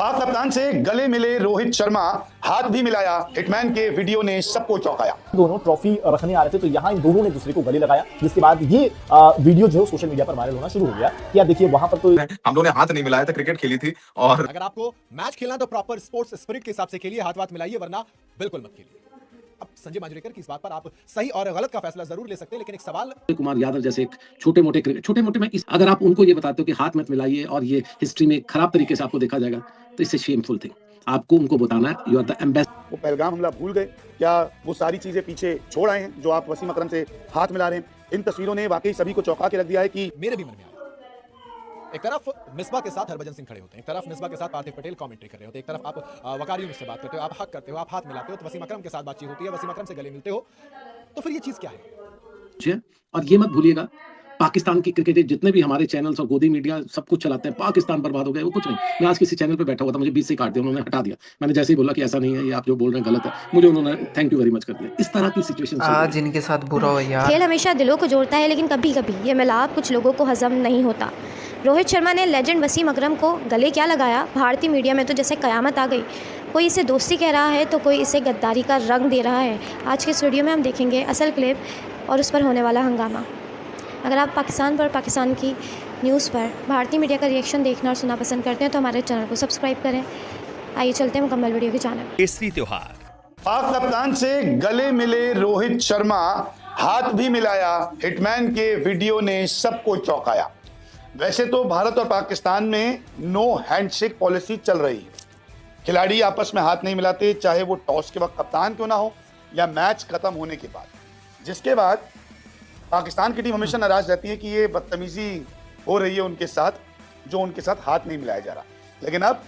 पाक कप्तान से गले मिले रोहित शर्मा, हाथ भी मिलाया। हिटमैन के वीडियो ने सबको चौंकाया। दोनों ट्रॉफी रखने आ रहे थे तो यहाँ इन दोनों ने दूसरे को गले लगाया, जिसके बाद ये वीडियो जो है सोशल मीडिया पर वायरल होना शुरू हो गया कि आप देखिए वहां पर तो हम लोगों ने हाथ नहीं मिलाया था, क्रिकेट खेली थी। और अगर आपको मैच खेलना तो प्रॉपर स्पोर्ट्स स्पिरिट के हिसाब से खेलिए, हाथ वाथ मिलाइए, वरना बिल्कुल मत खेलिए। अब संजय मांजरेकर की इस बात पर आप सही और गलत का फैसला जरूर ले सकते हैं, लेकिन एक सवाल कुमार यादव जैसे एक छोटे मोटे में अगर आप उनको ये बताते हो कि हाथ मत मिलाइए और ये हिस्ट्री में खराब तरीके से आपको देखा जाएगा तो इससे शेमफुल थिंग। आपको उनको बताना है यू आर द एम्बेसडर। वो पहलगाम हमला भूल गए क्या? वो सारी चीजें पीछे छोड़ आए हैं जो आप वसीम अकरम से हाथ मिला रहे हैं। इन तस्वीरों ने वाकई सभी को चौंका के रख दिया है कि मेरे भी मन में आया। एक तरफ मिसबा के साथ हरभजन सिंह खड़े होते हैं, एक तरफ मिसबा के साथ पार्थिव पटेल कमेंट्री कर रहे होते हैं, एक तरफ आप वकार यूनुस से बात करते हो, आप हक करते हो, आप हाथ मिलाते हो, तो वसीम अकरम के साथ बातचीत होती है, वसीम अकरम से गले मिलते हो, तो फिर ये चीज क्या है? और ये मत भूलिएगा पाकिस्तान की क्रिकेट जितने भी हमारे चैनल्स और गोदी मीडिया सब कुछ चलाते हैं, पाकिस्तान बर्बाद हो गया, वो कुछ नहीं। मैं आज किसी चैनल पे बैठा हुआ था, मुझे बीच से काट दिया, उन्होंने हटा दिया। मैंने जैसे ही बोला कि ऐसा नहीं है, ये आप जो बोल रहे हैं गलत है, मुझे उन्होंने थैंक यू वेरी मच कर दिया। इस तरह की सिचुएशन आज इनके साथ बुरा हो यार। खेल हमेशा दिलों को जोड़ता है, लेकिन कभी कभी ये मिलाप कुछ लोगों को हजम नहीं होता। रोहित शर्मा ने लेजेंड वसीम अकरम को गले क्या लगाया? भारतीय मीडिया में तो जैसे कयामत आ गई। कोई इसे दोस्ती कह रहा है तो कोई इसे गद्दारी का रंग दे रहा है। आज के इस वीडियो में हम देखेंगे असल क्लिप और उस पर होने वाला हंगामा। अगर आप पाकिस्तान पर, पाकिस्तान की न्यूज़ पर भारतीय मीडिया का रिएक्शन देखना और सुनना पसंद करते हैं तो हमारे चैनल को सब्सक्राइब करें। आइए चलते हैं मुकम्मल वीडियो की जानिब। केसरी त्योहार। पाक कप्तान से गले मिले रोहित शर्मा, हाथ भी मिलाया। हिटमैन के वीडियो ने सबको चौंकाया। वैसे तो भारत और पाकिस्तान में नो हैंडशेक पॉलिसी चल रही है। खिलाड़ी आपस में हाथ नहीं मिलाते, चाहे वो टॉस के वक्त कप्तान क्यों ना हो या मैच खत्म होने के बाद, जिसके बाद पाकिस्तान की टीम हमेशा नाराज रहती है कि ये बदतमीजी हो रही है उनके साथ, जो उनके साथ हाथ नहीं मिलाया जा रहा। लेकिन अब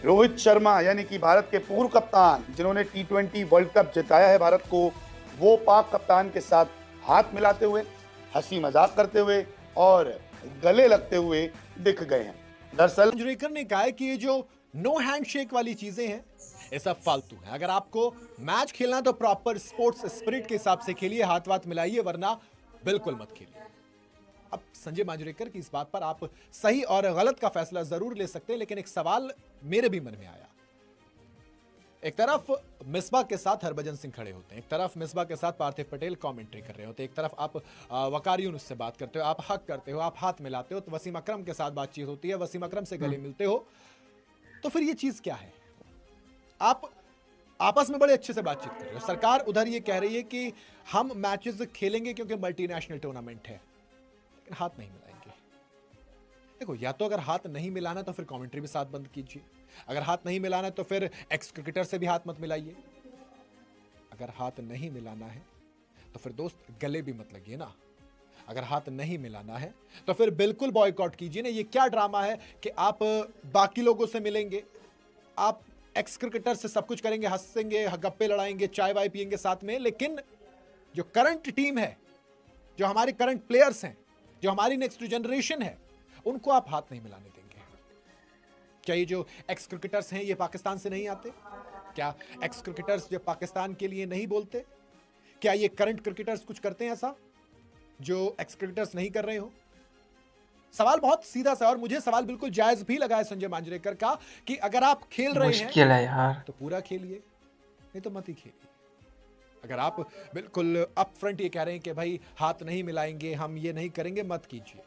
रोहित शर्मा यानी कि भारत के पूर्व कप्तान, जिन्होंने T20 वर्ल्ड कप जिताया है भारत को, वो पाक कप्तान के साथ हाथ मिलाते हुए, हंसी मजाक करते हुए और गले लगते हुए दिख गए हैं। दरअसल मांजरेकर ने कहा है कि ये जो नो हैंडशेक वाली चीजें हैं ये सब फालतू है। अगर आपको मैच खेलना तो प्रॉपर स्पोर्ट्स स्पिरिट के हिसाब से खेलिए, हाथ वाथ मिलाइए, वरना बिल्कुल मत खेलिए। अब संजय मांजरेकर की इस बात पर आप सही और गलत का फैसला जरूर ले सकते हैं, लेकिन एक सवाल मेरे भी मन में आया। एक तरफ मिसबा के साथ हरभजन सिंह खड़े होते हैं, एक तरफ मिसबा के साथ पार्थिव पटेल कमेंट्री कर रहे होते हैं, एक तरफ आप वकार यूनुस से बात करते हो, आप हक करते हो, आप हाथ मिलाते हो, तो वसीम अकरम के साथ बातचीत होती है, वसीम अकरम से गले मिलते हो, तो फिर ये चीज क्या है? आप आपस में बड़े अच्छे से बातचीत कर रहे हो। सरकार उधर ये कह रही है कि हम मैचेस खेलेंगे क्योंकि मल्टीनेशनल टूर्नामेंट है, लेकिन हाथ नहीं मिलाएंगे। देखो, या तो अगर हाथ नहीं मिलाना तो फिर कमेंट्री भी साथ बंद कीजिए, अगर हाथ नहीं मिलाना तो फिर एक्स क्रिकेटर से भी हाथ मत मिलाइए, अगर हाथ नहीं मिलाना है तो फिर दोस्त गले भी मत लगिए ना, अगर हाथ नहीं मिलाना है तो फिर बिल्कुल बॉयकॉट कीजिए ना। ये क्या ड्रामा है कि आप बाकी लोगों से मिलेंगे, आप एक्स क्रिकेटर से सब कुछ करेंगे, हंसेंगे, गप्पे लड़ाएंगे, चाय वाय पियेंगे साथ में, लेकिन जो करंट टीम है, जो हमारे करंट प्लेयर्स हैं, जो हमारी नेक्स्ट जनरेशन है, उनको आप हाथ नहीं मिलाने देंगे। क्या ये जो एक्स क्रिकेटर्स हैं ये पाकिस्तान से नहीं आते? क्या एक्स क्रिकेटर्स जो पाकिस्तान के लिए नहीं बोलते? क्या ये करंट क्रिकेटर्स कुछ करते हैं ऐसा जो एक्स क्रिकेटर्स नहीं कर रहे हो? सवाल बहुत सीधा सा, और मुझे सवाल बिल्कुल जायज भी लगा है संजय मांजरेकर का कि अगर आप खेल रहे हैं मुश्किल है यार, तो पूरा खेलिए, नहीं तो मत ही खेलिए। अगर आप बिल्कुल अप फ्रंट ये कह रहे हैं कि भाई हाथ नहीं मिलाएंगे, हम ये नहीं करेंगे, मत कीजिए,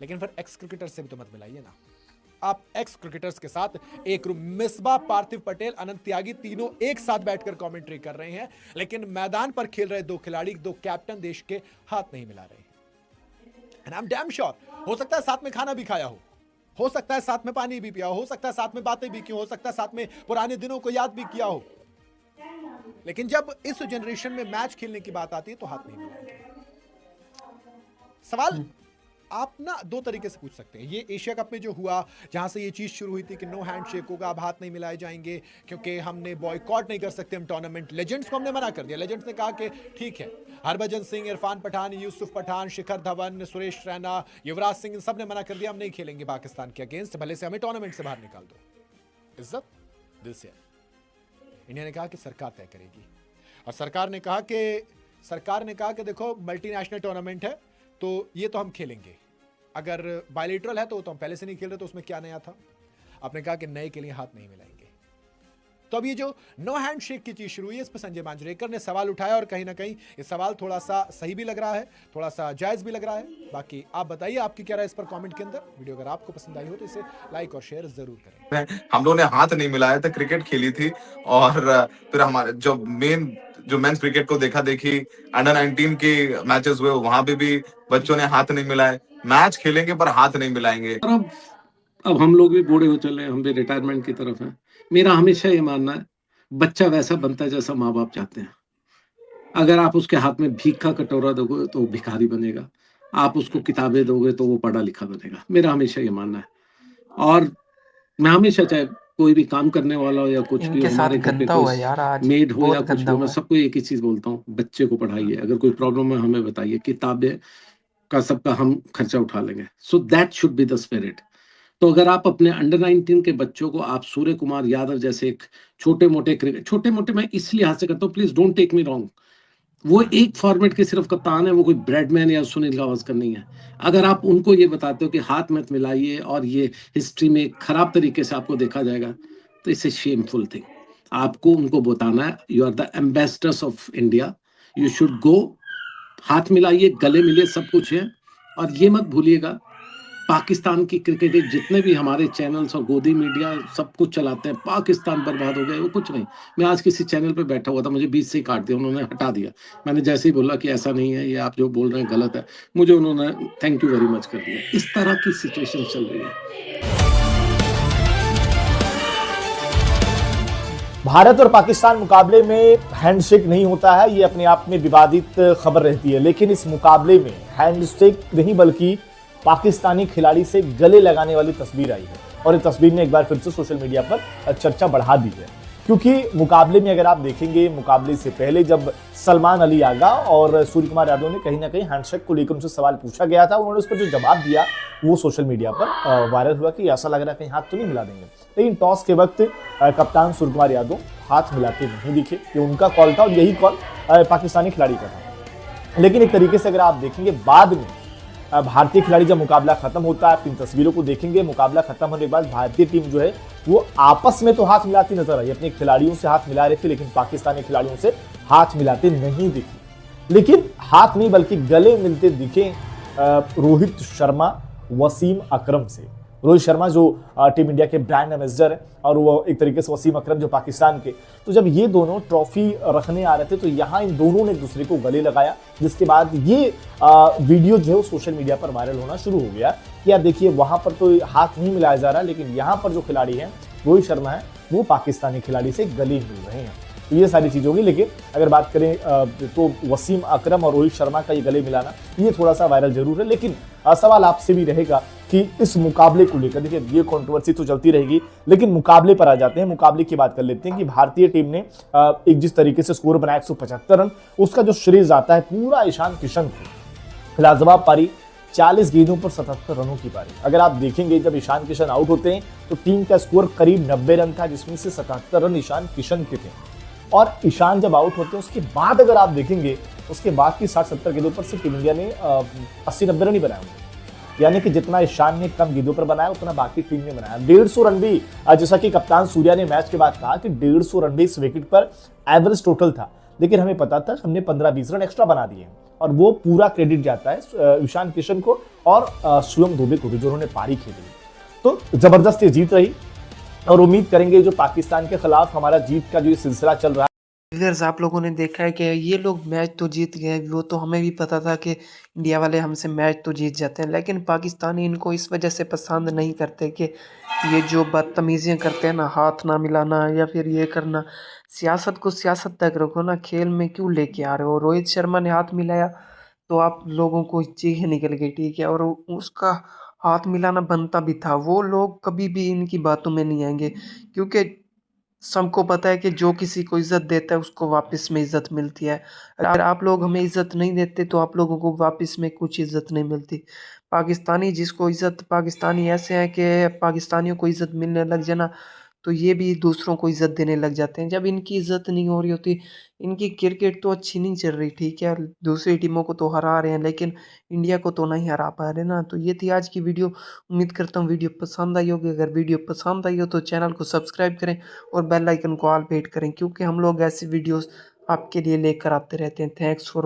लेकिन फिर एक्स क्रिकेटर से भी तो मत मिलाइए ना। आप एक्स क्रिकेटर्स के साथ एक रूम, मिसबा, पार्थिव पटेल, अनंत त्यागी तीनों एक साथ बैठकर कमेंट्री कर रहे हैं, लेकिन मैदान पर खेल रहे दो खिलाड़ी, दो कैप्टन देश के, हाथ नहीं मिला रहे हैं। And I am damn sure, हो सकता है साथ में खाना भी खाया हो सकता है साथ में पानी भी पिया हो सकता है साथ में बातें भी की हो सकता है साथ में पुराने दिनों को याद भी किया हो, लेकिन जब इस जनरेशन में मैच खेलने की बात आती है तो हाथ नहीं मिलाएंगे। सवाल आप ना दो तरीके से पूछ सकते हैं। ये एशिया कप में जो हुआ, जहां से ये चीज शुरू हुई थी कि नो हैंडशेक होगा, अब हाथ नहीं मिलाए जाएंगे क्योंकि हमने बॉयकॉट नहीं कर सकते हम टूर्नामेंट, लेजेंड्स को हमने मना कर दिया। लेजेंड्स ने कहा कि ठीक है, हरभजन सिंह, इरफान पठान, यूसुफ पठान, शिखर धवन, सुरेश रैना, युवराज सिंह, सब ने मना कर दिया, हम नहीं खेलेंगे पाकिस्तान के अगेंस्ट, भले से हमें टूर्नामेंट से बाहर निकाल दो। इज्जत दिल से। इंडिया ने कहा कि सरकार तय करेगी, और सरकार ने कहा कि देखो मल्टीनेशनल टूर्नामेंट है तो ये तो हम खेलेंगे, अगर बायलेटरल है तो हम पहले से नहीं खेल रहे तो उसमें क्या नया था। आपने कहा कि नए के लिए हाथ नहीं मिलाएंगे। तो अब ये जो नो हैंड शेक की चीज शुरू हुई है, इस पर संजय मांजरेकर ने सवाल उठाया और कहीं ना कहीं ये सवाल थोड़ा सा सही भी लग रहा है, थोड़ा सा जायज भी लग रहा है। बाकी आप बताइए आपकी क्या राय इस पर कमेंट के अंदर। वीडियो अगर आपको पसंद आई हो तो इसे लाइक और शेयर जरूर करें। हम लोगों ने हाथ नहीं मिलाया था, क्रिकेट खेली थी और फिर हमारे जो मेंस क्रिकेट को देखा देखी अंडर 19 के मैचेस हुए, वहां पे भी बच्चों ने हाथ नहीं मिलाए। मैच खेलेंगे पर हाथ नहीं मिलाएंगे। और अब हम लोग भी बूढ़े हो चले, हम भी रिटायरमेंट की तरफ हैं। मेरा हमेशा ये मानना है, बच्चा वैसा बनता है जैसा माँ बाप चाहते हैं। अगर आप उसके हाथ में भीख का कटोरा दोगे तो वो भिखारी बनेगा, आप उसको किताबें दोगे तो वो पढ़ा लिखा बनेगा। मेरा हमेशा ये मानना है। और मैं हमेशा, चाहे कोई भी काम करने वाला हो या कुछ भी, इनके साथ हमारे घर पे गंदा हुआ यार, कोई आज मेड हो या बहुत कुछ भी गंदा हो, मैं हुआ है। सबको एक ही चीज बोलता हूँ, बच्चे को पढ़ाइए। अगर कोई प्रॉब्लम है हमें बताइए, किताबें का सबका हम खर्चा उठा लेंगे। So that should be the spirit. तो अगर आप अपने अंडर 19 के बच्चों को, आप सूर्य कुमार यादव जैसे एक छोटे मोटे मैं इस लिहाज से करता हूँ, please don't take me wrong, वो एक फॉर्मेट के सिर्फ कप्तान है, वो कोई ब्रेडमैन या सुनील गावस्कर नहीं है। अगर आप उनको ये बताते हो कि हाथ मत मिलाइए और ये हिस्ट्री में खराब तरीके से आपको देखा जाएगा, तो इट्स ए शेमफुल थिंग। आपको उनको बताना है, you are the ambassadors of India, you should go, हाथ मिलाइए, गले मिलिए, सब कुछ है। और ये मत भूलिएगा, पाकिस्तान की क्रिकेट जितने भी हमारे चैनल्स और गोदी मीडिया सब कुछ चलाते हैं, पाकिस्तान बर्बाद हो गया, वो कुछ नहीं। मैं आज किसी चैनल पे बैठा हुआ था, मुझे बीच से ही काट दिया, उन्होंने हटा दिया। मैंने जैसे ही बोला कि ऐसा नहीं है, ये आप जो बोल रहे हैं गलत है, मुझे उन्होंने थैंक यू वेरी मच कर दिया। इस तरह की सिचुएशन चल रही है। भारत और पाकिस्तान मुकाबले में हैंडशेक नहीं होता है, ये अपने आप में विवादित खबर रहती है। लेकिन इस मुकाबले में हैंडशेक नहीं बल्कि पाकिस्तानी खिलाड़ी से गले लगाने वाली तस्वीर आई है और इस तस्वीर ने एक बार फिर से सोशल मीडिया पर चर्चा बढ़ा दी है। क्योंकि मुकाबले में अगर आप देखेंगे, मुकाबले से पहले जब सलमान अली आगा और सूर्य कुमार यादव ने कहीं ना कहीं हैंडशेक को लेकर उनसे सवाल पूछा गया था, उन्होंने उस पर जो जवाब दिया वो सोशल मीडिया पर वायरल हुआ कि ऐसा लग रहा है कहीं हाथ तो नहीं मिला देंगे। लेकिन टॉस के वक्त कप्तान सूर्य कुमार यादव हाथ मिलाते नहीं दिखे, ये उनका कॉल था और यही कॉल पाकिस्तानी खिलाड़ी का था। लेकिन एक तरीके से अगर आप देखेंगे, बाद में भारतीय खिलाड़ी जब मुकाबला खत्म होता है, आप इन तस्वीरों को देखेंगे, मुकाबला खत्म होने के बाद भारतीय टीम जो है वो आपस में तो हाथ मिलाती नजर आई, अपने खिलाड़ियों से हाथ मिला रहे थे, लेकिन पाकिस्तानी खिलाड़ियों से हाथ मिलाते नहीं दिखे। लेकिन हाथ नहीं बल्कि गले मिलते दिखे रोहित शर्मा वसीम अकरम से। रोहित शर्मा जो टीम इंडिया के ब्रांड एम्बेसडर है और वो एक तरीके से वसीम अकरम जो पाकिस्तान के। तो जब ये दोनों ट्रॉफी रखने आ रहे थे तो यहाँ इन दोनों ने एक दूसरे को गले लगाया, जिसके बाद ये वीडियो जो है सोशल मीडिया पर वायरल होना शुरू हो गया कि यार देखिए वहां पर तो हाथ नहीं मिलाया जा रहा, लेकिन यहाँ पर जो खिलाड़ी हैं रोहित शर्मा है वो पाकिस्तानी खिलाड़ी से गले मिल रहे हैं। तो ये सारी चीज़ होगी। लेकिन अगर बात करें तो वसीम अकरम और रोहित शर्मा का ये गले मिलाना ये थोड़ा सा वायरल जरूर है। लेकिन सवाल आपसे भी रहेगा कि इस मुकाबले को लेकर, देखिए ये कंट्रोवर्सी तो चलती रहेगी, लेकिन मुकाबले पर आ जाते हैं। मुकाबले की बात कर लेते हैं कि भारतीय टीम ने एक जिस तरीके से स्कोर बनाया 175 रन, उसका जो श्रेय जाता है पूरा ईशान किशन को। लाजवाब पारी, 40 गेंदों पर 77 रनों की पारी। अगर आप देखेंगे जब ईशान किशन आउट होते हैं तो टीम का स्कोर करीब 90 रन था, जिसमें से 77 रन ईशान किशन के थे। और ईशान जब आउट होते हैं उसके बाद अगर आप देखेंगे, उसके बाद की 60-70 गेंदों पर से टीम इंडिया ने 80-90 रन ही बनाए होंगे। यानी कि जितना ईशान ने कम गेंदों पर बनाया उतना बाकी टीम ने बनाया। 150 रन भी, जैसा कि कप्तान सूर्या ने मैच के बाद कहा कि 150 रन भी इस विकेट पर एवरेज टोटल था, लेकिन हमें पता था हमने 15-20 रन एक्स्ट्रा बना दिए और वो पूरा क्रेडिट जाता है ईशान किशन को और शिवम दुबे को भी, जो उन्होंने पारी खेली। तो जबरदस्त ये जीत रही और उम्मीद करेंगे जो पाकिस्तान के खिलाफ हमारा जीत का जो ये सिलसिला चल रहा है। व्यूअर्स, आप लोगों ने देखा है कि ये लोग मैच तो जीत गए, वो तो हमें भी पता था कि इंडिया वाले हमसे मैच तो जीत जाते हैं, लेकिन पाकिस्तानी इनको इस वजह से पसंद नहीं करते कि ये जो बदतमीजियाँ करते हैं ना, हाथ ना मिलाना या फिर ये करना। सियासत को सियासत तक रखो ना, खेल में क्यों लेके आ रहे हो। रोहित शर्मा ने हाथ मिलाया तो आप लोगों को चीखें निकल गई, ठीक है, और उसका हाथ मिलाना बनता भी था। वो लोग कभी भी इनकी बातों में नहीं आएंगे, क्योंकि सबको पता है कि जो किसी को इज़्ज़त देता है उसको वापस में इज़्ज़त मिलती है। अगर आप लोग हमें इज़्ज़त नहीं देते तो आप लोगों को वापस में कुछ इज़्ज़त नहीं मिलती। पाकिस्तानी जिसको इज़्ज़त, पाकिस्तानी ऐसे हैं कि पाकिस्तानियों को इज़्ज़त मिलने लग जाना तो ये भी दूसरों को इज़्ज़त देने लग जाते हैं। जब इनकी इज़्ज़त नहीं हो रही होती, इनकी क्रिकेट तो अच्छी नहीं चल रही, ठीक है, दूसरी टीमों को तो हरा रहे हैं लेकिन इंडिया को तो नहीं हरा पा रहे ना। तो ये थी आज की वीडियो। उम्मीद करता हूँ वीडियो पसंद आई होगी। अगर वीडियो पसंद आई हो तो चैनल को सब्सक्राइब करें और बेल आइकन को ऑल पे हिट करें, क्योंकि हम लोग ऐसी वीडियोस आपके लिए लेकर आते रहते हैं। Thanks for